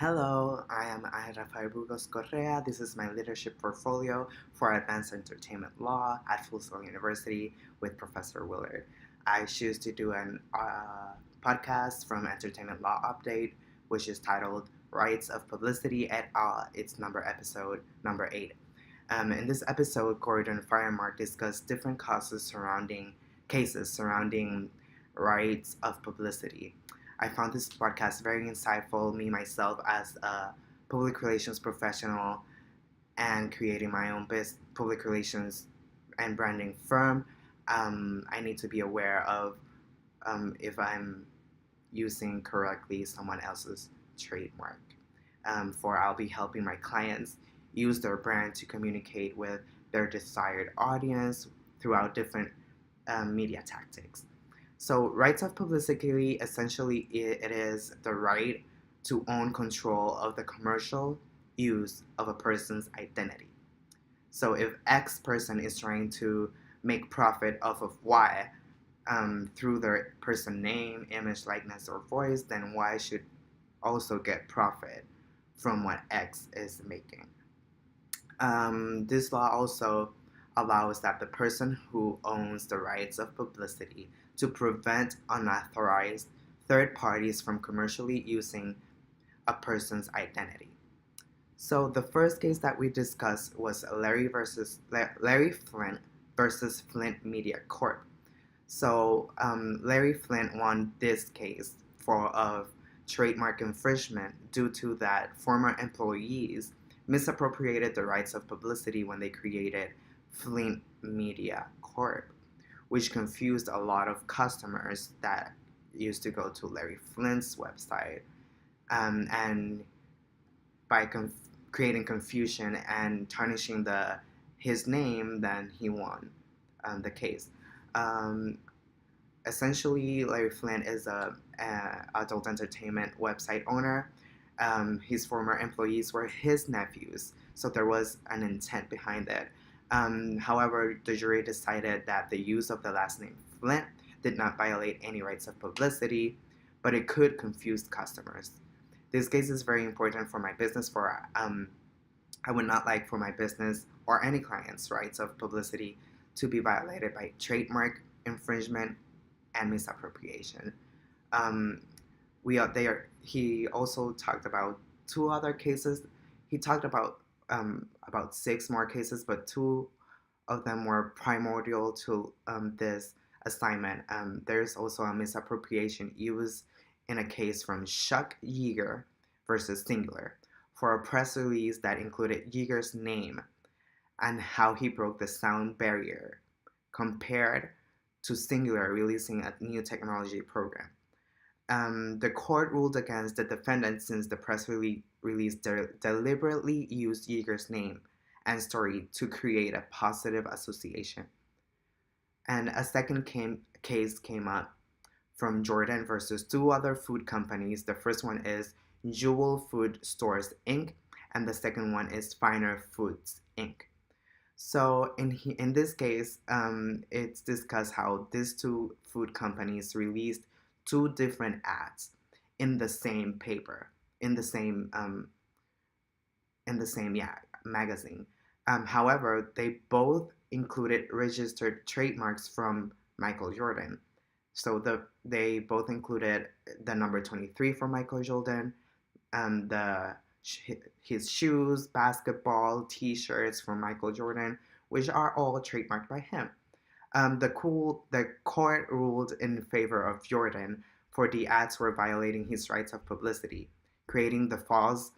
Hello, I am Rafael Burgos Correa. This is my leadership portfolio for Advanced Entertainment Law at Full Sail University with Professor Willard. I choose to do an podcast from Entertainment Law Update, which is titled Rights of Publicity et al. It's episode number 8. In this episode, Gordon Firemark discussed different cases surrounding rights of publicity. I found this podcast very insightful. Me, myself, as a public relations professional and creating my own public relations and branding firm, I need to be aware of if I'm using correctly someone else's trademark. For I'll be helping my clients use their brand to communicate with their desired audience throughout different media tactics. So, rights of publicity essentially it is the right to own control of the commercial use of a person's identity. So, if X person is trying to make profit off of Y through their person name, image, likeness, or voice, then Y should also get profit from what X is making. This law also allows that the person who owns the rights of publicity to prevent unauthorized third parties from commercially using a person's identity. So the first case that we discussed was Larry Flynt versus Flynt Media Corp. So Larry Flynt won this case of trademark infringement due to that former employees misappropriated the rights of publicity when they created Flynt Media Corp, which confused a lot of customers that used to go to Larry Flynt's website. And by creating confusion and tarnishing his name, then he won the case. Essentially, Larry Flynt is a adult entertainment website owner. His former employees were his nephews, so there was an intent behind it. However, the jury decided that the use of the last name Flynt did not violate any rights of publicity, but it could confuse customers. This case is very important for my business. I would not like for my business or any client's rights of publicity to be violated by trademark infringement and misappropriation. He also talked about two other cases. He talked about 6 more cases, but 2 of them were primordial to this assignment. There's also a misappropriation used in a case from Chuck Yeager versus Singular for a press release that included Yeager's name and how he broke the sound barrier compared to Singular releasing a new technology program. The court ruled against the defendant since the press release deliberately used Yeager's name and story to create a positive association. And a second case came up from Jordan versus 2 other food companies. The first one is Jewel Food Stores Inc. and the second one is Finer Foods Inc. So in this case, it's discussed how these 2 food companies released 2 different ads in the same paper, in the same magazine. However, they both included registered trademarks from Michael Jordan. So they both included the number 23 for Michael Jordan, his shoes, basketball, T-shirts from Michael Jordan, which are all trademarked by him. The court ruled in favor of Jordan for the ads were violating his rights of publicity, creating the false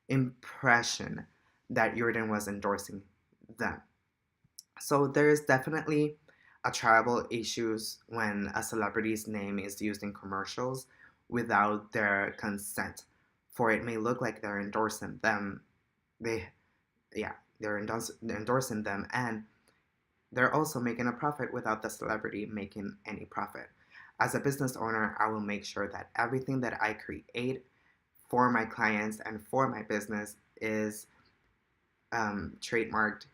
impression that Jordan was endorsing them. So there is definitely a tribal issues when a celebrity's name is used in commercials without their consent, for it may look like they're endorsing them. They're endorsing them, and they're also making a profit without the celebrity making any profit. As a business owner, I will make sure that everything that I create for my clients and for my business is trademarked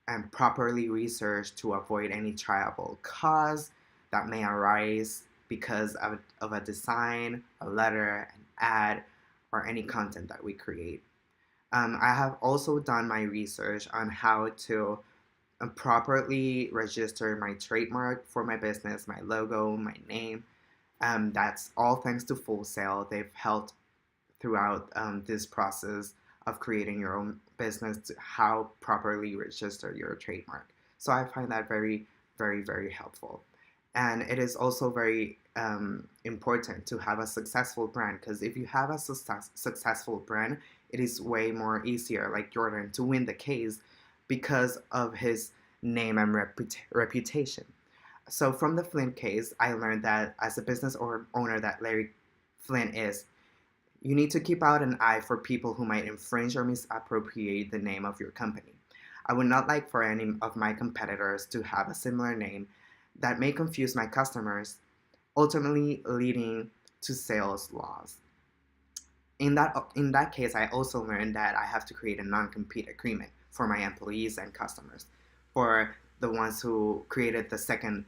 and properly researched to avoid any triable cause that may arise because of a design, a letter, an ad, or any content that we create. I have also done my research on how to properly register my trademark for my business, my logo, my name. That's all thanks to Full Sail. They've helped throughout this process of creating your own business to how properly register your trademark. So I find that very, very, very helpful. And it is also very important to have a successful brand, because if you have a successful brand, it is way more easier, like Jordan, to win the case because of his name and reputation. So from the Flint case, I learned that as a business owner that Larry Flint is, you need to keep out an eye for people who might infringe or misappropriate the name of your company. I would not like for any of my competitors to have a similar name that may confuse my customers, ultimately leading to sales loss. In that case, I also learned that I have to create a non-compete agreement for my employees and customers. For the ones who created the second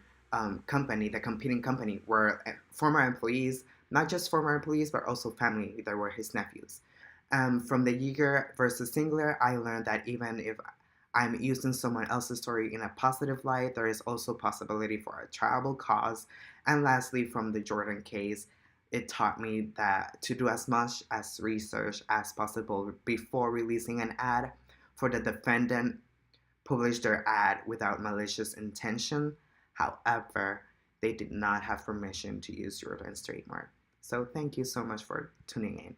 company, the competing company, were former employees, not just former employees, but also family. There were his nephews. From the Yeager versus Singular, I learned that even if I'm using someone else's story in a positive light, there is also possibility for a tribal cause. And lastly, from the Jordan case, it taught me that to do as much as research as possible before releasing an ad. For the defendant published their ad without malicious intention. However, they did not have permission to use Jordan's trademark. So thank you so much for tuning in.